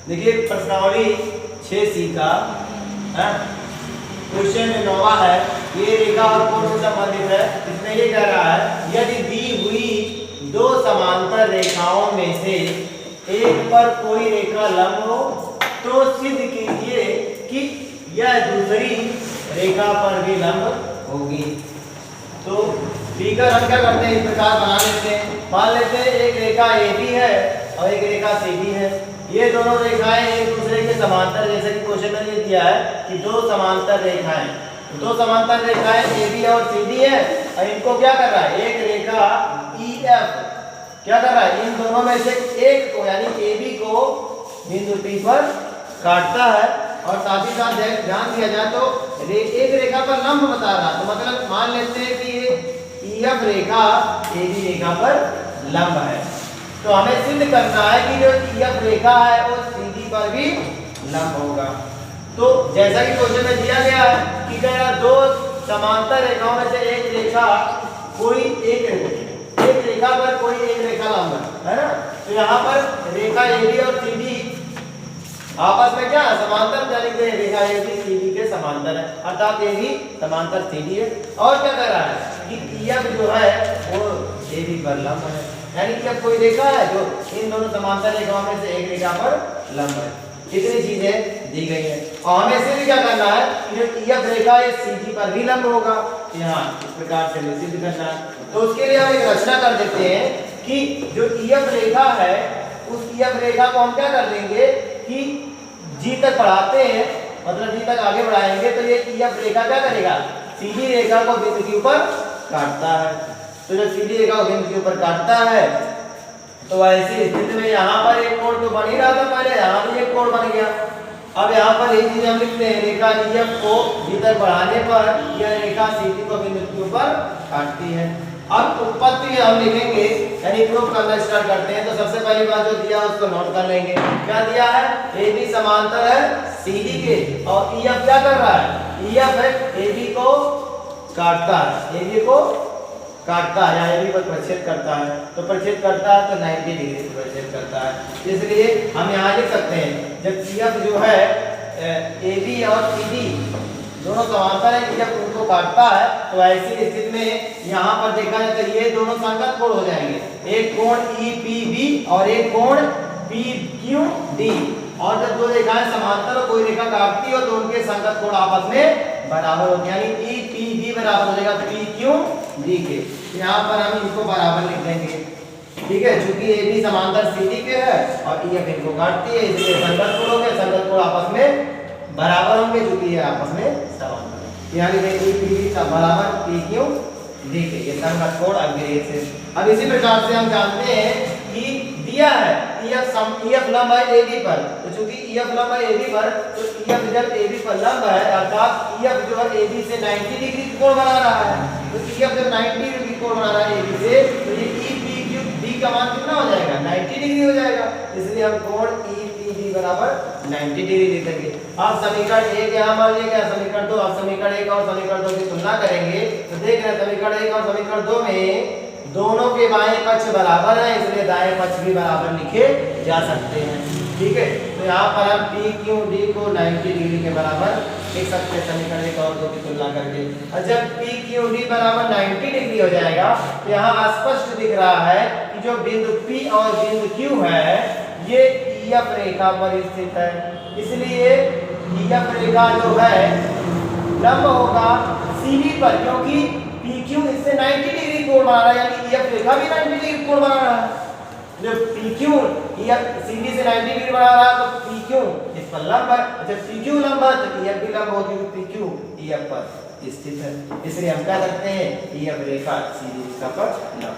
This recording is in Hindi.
देखिए प्रश्नावली 6C का क्वेश्चन 9वां है। ये रेखा और कोण से संबंधित है। इसमें ये कह रहा है यदि दी हुई दो समांतर रेखाओं में से एक पर कोई रेखा लंब हो तो सिद्ध कीजिए कि यह दूसरी रेखा पर भी लंब होगी। तो फिगर हम क्या करते हैं, इस प्रकार बना लेते हैं। मान लेते हैं एक रेखा AB है और एक रेखा CD है। ये दोनों रेखाएं एक दूसरे के समांतर, जैसे कि क्वेश्चन में ये दिया है कि दो समांतर रेखाएं AB और CD है और इनको क्या कर रहा है, एक रेखा EF क्या कर रहा है, इन दोनों में से एक को यानी AB को बिंदु P पर काटता है। और साथ ही साथ ध्यान दिया जाए तो एक रेखा पर लंब बता रहा है। तो मतलब मान लेते हैं कि ये EF रेखा AB रेखा पर लंब है। तो हमें सिद्ध करना है कि जो EF रेखा है वो CD पर भी लंब होगा। तो जैसा कि क्वेश्चन में दिया गया है कि अगर दो समांतर रेखाओं में से एक रेखा कोई एक रेखा पर कोई एक रेखा लंब है ना। तो यहाँ पर रेखा AB और CD आपस में क्या है, समांतर, यानी कि रेखा AB CD के समांतर है, अर्थात AB समांतर CD है। और क्या कर रहा है कि EF जो है वो AB पर लंब है, यानी कि अब कोई रेखा है जो इन दोनों समांतर रेखाओं में से एक रेखा पर लंब है। कितनी चीजें दी गई हैं और हमें सिद्ध क्या करना है कि जो EF रेखा है CD पर भी लंब होगा। यहाँ इस प्रकार से हमें सिद्ध करना है। तो उसके लिए हम एक रचना कर देते हैं कि जो EF रेखा है उस EF रेखा को हम क्या कर देंगे कि G तक बढ़ाते हैं, मतलब G तक आगे बढ़ाएंगे तो ये EF रेखा क्या करेगा, CD रेखा को बिंदु के ऊपर काटता है। तो जब CD रेखा को बिंदु के ऊपर काटता है तो ऐसी स्थिति में यहाँ पर एक कोण तो बन ही रहा था पहले, यहाँ भी एक कोण बन गया। अब यहाँ पर एक चीज हम लिखते हैं, रेखा EF को G तक बढ़ाने पर यह रेखा CD को बिंदु के ऊपर काटती है। अब उत्पत्ति हम लिखेंगे यानी प्रूफ करना स्टार्ट करते हैं। तो सबसे पहली बात जो दिया उसको नोट कर लेंगे। क्या दिया है, AB समांतर है CD के और EF क्या कर रहा है, EF है AB को काटता है, AB को काटता है या AB पर प्रक्षेप करता है। तो प्रक्षेप करता है तो 90 डिग्री से प्रक्षेप करता है। इसलिए हम यहाँ लिख सकते हैं जब EF जो है AB और CD दोनों समांतर है, जब उनको काटता है तो ऐसी स्थिति में यहाँ पर देखा जाए तो ये दोनों संगत कोण हो जाएंगे, एक कोण EPB और एक कोण PQD। और जब दो रेखाएं समांतर और कोई रेखा काटती हो तो उनके संगत कोण आपस में बराबर होते हैं, यानी EPB बराबर हो जाएगा PQD के। यहाँ पर हम इनको बराबर लिख देंगे, ठीक है, चूंकि AB समांतर CD के है और EF इनको काटती है इसलिए संगत कोण हो गए, संगत कोण आपस में बराबर होंगे क्योंकि ये आपस में समांतर है। यानी EPB बराबर PQD के, ये संगत कोण अग्रहीत से। अब इसी प्रकार से हम जानते हैं कि दिया है EF लंब है AB पर, तो चूंकि EF लंब है AB पर तो EF जब AB पर लंब है अर्थात EF जो है AB से 90 डिग्री कोण बना रहा है। तो EF जब 90 डिग्री कोण बना रहा है AB से तो ये EPQD का मान कितना हो जाएगा, 90 डिग्री हो जाएगा। इसलिए हम कोण EPD बराबर 90 डिग्री लिखेंगे। अब समीकरण 1 यहाँ मान लिया गया, समीकरण 2। अब समीकरण 1 और समीकरण 2 की तुलना करेंगे तो देख रहे हैं समीकरण 1 और समीकरण 2 में दोनों के बाएं पक्ष बराबर है, इसलिए दाएं पक्ष भी बराबर लिखे जा सकते हैं, ठीक है। तो यहाँ पर हम PQD को 90 डिग्री के बराबर लिख सकते हैं समीकरण 1 और 2 की तुलना करके। और जब PQD बराबर 90 डिग्री हो जाएगा तो यहाँ स्पष्ट दिख रहा है कि जो बिंदु P और बिंदु Q है ये EF रेखा पर स्थित है, इसलिए EF रेखा जो है लंब होगा CD पर, क्योंकि PQ इससे 90 डिग्री कोण बना रहा है, यानी EF रेखा भी 90 डिग्री कोण बना रहा है। जब PQ EF CD से 90 डिग्री बना रहा है तो PQ इस पर लंब है, जब PQ लंब है तो EF भी लंब होगी, PQ EF पर स्थित है। इसलिए हम क्या करते हैं, EF रेखा CD रेखा पर लंब।